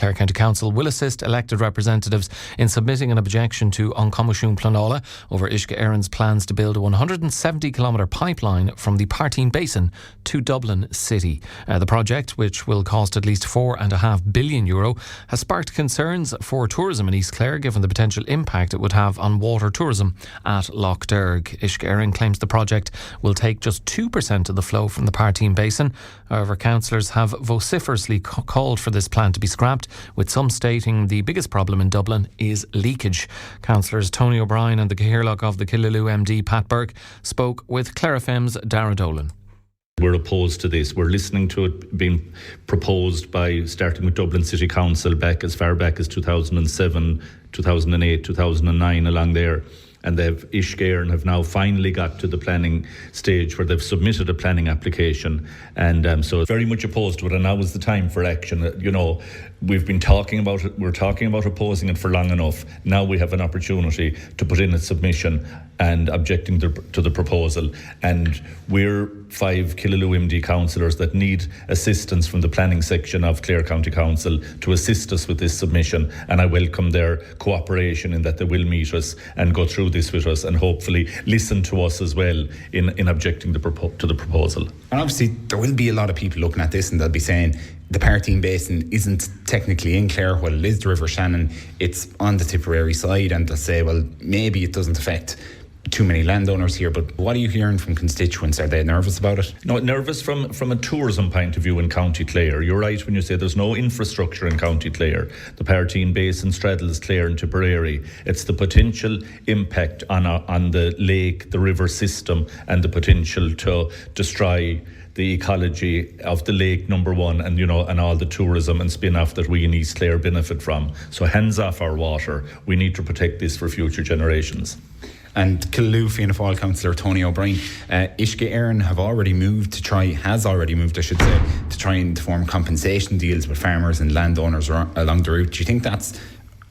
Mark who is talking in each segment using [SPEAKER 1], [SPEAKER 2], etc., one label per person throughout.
[SPEAKER 1] Clare County Council will assist elected representatives in submitting an objection to An Coimisúin Pleanála over Uisce Éireann's plans to build a 170-kilometre pipeline from the Parteen Basin to Dublin City. The project, which will cost at least €4.5 billion, has sparked concerns for tourism in East Clare, given the potential impact it would have on water tourism at Lough Derg. Uisce Éireann claims the project will take just 2% of the flow from the Parteen Basin. However, councillors have vociferously called for this plan to be scrapped, with some stating the biggest problem in Dublin is leakage. Councillors Tony O'Brien and the Cathaoirleach of the Killaloe MD Pat Burke spoke with Clare FM's Daragh Dolan.
[SPEAKER 2] We're opposed to this. We're listening to it being proposed by, starting with Dublin City Council back as far back as 2007, 2008, 2009, along there. And Uisce Éireann have now finally got to the planning stage where they've submitted a planning application. And so very much opposed to it. And now is the time for action. We've been talking about it. We're talking about opposing it for long enough. Now we have an opportunity to put in a submission and objecting to the proposal. And we're 5 Killaloe MD councillors that need assistance from the planning section of Clare County Council to assist us with this submission. And I welcome their cooperation in that they will meet us and go through this with us and hopefully listen to us as well in objecting to the proposal.
[SPEAKER 3] And obviously there will be a lot of people looking at this and they'll be saying the Parteen Basin isn't technically in Clare, while it is the River Shannon, it's on the Tipperary side, and they'll say, well, maybe it doesn't affect too many landowners here. But what are you hearing from constituents? Are they nervous about it?
[SPEAKER 2] No, nervous from a tourism point of view in County Clare. You're right when you say there's no infrastructure in County Clare. The Parteen Basin straddles Clare and Tipperary. It's the potential impact on the lake, the river system, and the potential to destroy the ecology of the lake, number one, and and all the tourism and spin-off that we in East Clare benefit from. So hands off our water. We need to protect this for future generations.
[SPEAKER 3] And Killaloe Fianna Fáil councillor Tony O'Brien, Uisce Éireann has already moved, to try and form compensation deals with farmers and landowners along the route. Do you think that's,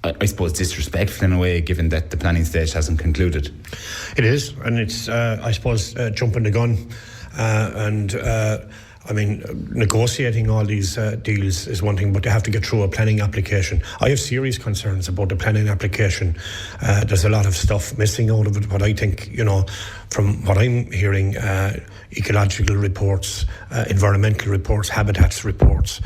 [SPEAKER 3] I suppose, disrespectful in a way, given that the planning stage hasn't concluded?
[SPEAKER 4] It is, and it's, I suppose, jumping the gun. Negotiating all these deals is one thing, but they have to get through a planning application. I have serious concerns about the planning application. There's a lot of stuff missing out of it, but I think, from what I'm hearing, ecological reports, environmental reports, habitats reports,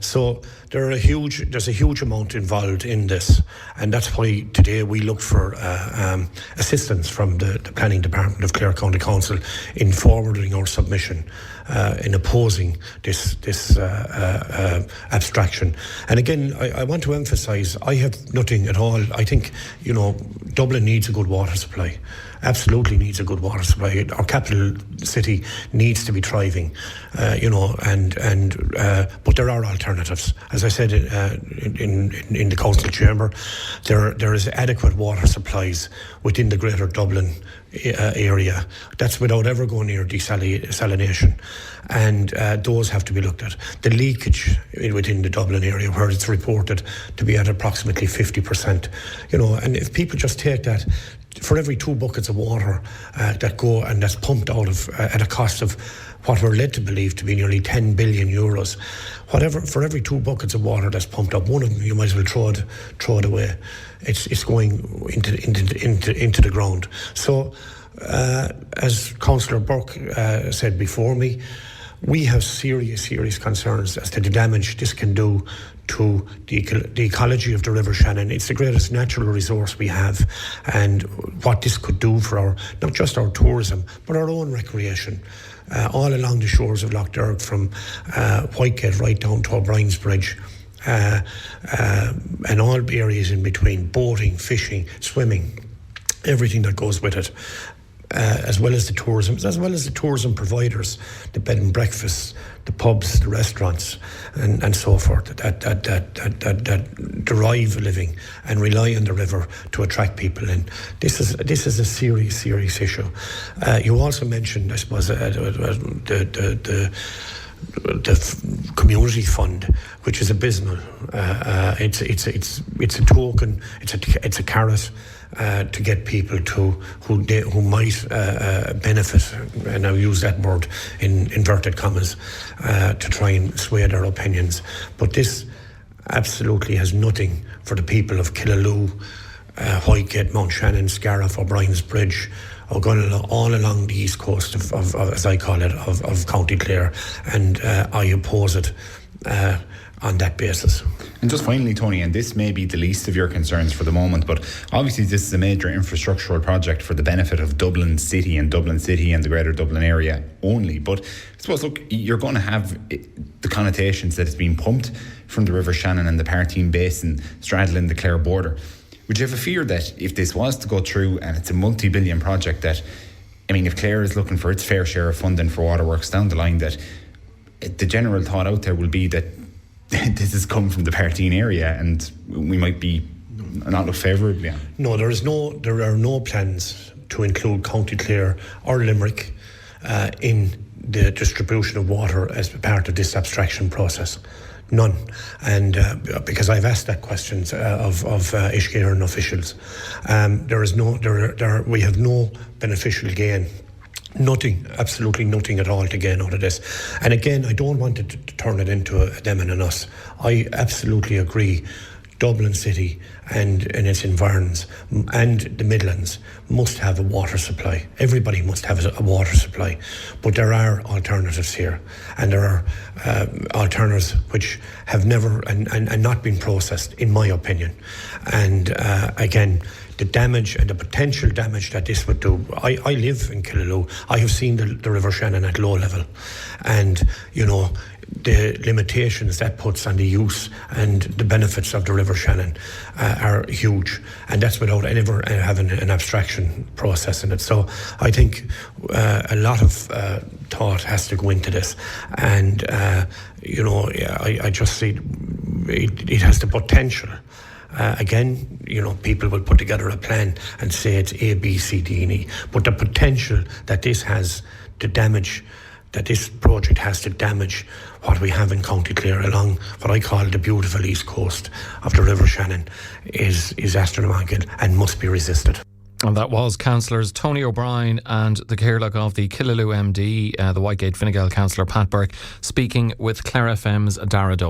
[SPEAKER 4] so there's a huge amount involved in this, and that's why today we look for assistance from the Planning Department of Clare County Council in forwarding our submission, in opposing this abstraction. And again, I want to emphasise, I have nothing at all. I think, Dublin needs a good water supply. Absolutely needs a good water supply. Our capital city needs to be thriving, but there are alternatives. As I said in the council chamber, there is adequate water supplies within the greater Dublin area. That's without ever going near desalination, and those have to be looked at. The leakage within the Dublin area, where it's reported to be at approximately 50%, and if people just take that, for every 2 buckets of water that go and that's pumped out of at a cost of what we're led to believe to be nearly €10 billion, for every 2 buckets of water that's pumped up, one of them you might as well throw it away. It's going into the ground. So, as Councillor Burke said before me, we have serious concerns as to the damage this can do to the ecology of the River Shannon. It's the greatest natural resource we have, and what this could do for not just our tourism, but our own recreation. All along the shores of Lough Derg, from Whitegate right down to O'Brien's Bridge, and all areas in between, boating, fishing, swimming, everything that goes with it. As well as the tourism providers, the bed and breakfasts, the pubs, the restaurants, and so forth, that derive a living and rely on the river to attract people in. This is a serious issue. You also mentioned, I suppose, the community fund, which is abysmal. It's a token. It's a carrot to get people who might benefit, and I'll use that word in inverted commas, to try and sway their opinions. But this absolutely has nothing for the people of Killaloe, Whitegate, Mount Shannon, Scariff, O'Brien's Bridge, or going all along the east coast of as I call it, of County Clare, and I oppose it on that basis.
[SPEAKER 3] And just finally, Tony, and this may be the least of your concerns for the moment, but obviously this is a major infrastructural project for the benefit of Dublin City and the greater Dublin area only. But I suppose, look, you're going to have the connotations that it's being pumped from the River Shannon and the Parteen Basin straddling the Clare border. Would you have a fear that if this was to go through and it's a multi-billion project, that, I mean, if Clare is looking for its fair share of funding for waterworks down the line, that the general thought out there will be that this has come from the Parteen area and we might be not look favourably on?
[SPEAKER 4] No, there are no plans to include County Clare or Limerick in the distribution of water as part of this abstraction process. None. And because I've asked that question of Uisce Éireann officials, we have no beneficial gain. Nothing, absolutely nothing at all to gain out of this. And again, I don't want to turn it into a them and an us. I absolutely agree. Dublin City and its environs and the Midlands must have a water supply. Everybody must have a water supply. But there are alternatives here. And there are alternatives which have never and not been processed, in my opinion. And again, the damage and the potential damage that this would do. I live in Killaloe. I have seen the River Shannon at low level. And, you know, the limitations that puts on the use and the benefits of the River Shannon are huge. And that's without ever having an abstraction process in it. So I think a lot of thought has to go into this. And, you know, I just see it has the potential. Again, you know, people will put together a plan and say it's A, B, C, D, and E. But the potential that this has to damage, that this project has to damage what we have in County Clare along what I call the beautiful east coast of the River Shannon is astronomical and must be resisted.
[SPEAKER 1] And that was councillors Tony O'Brien and the Chairloch of the Killaloe MD, the Whitegate Fine Gael councillor Pat Burke, speaking with Clare FM's Daragh Dolan.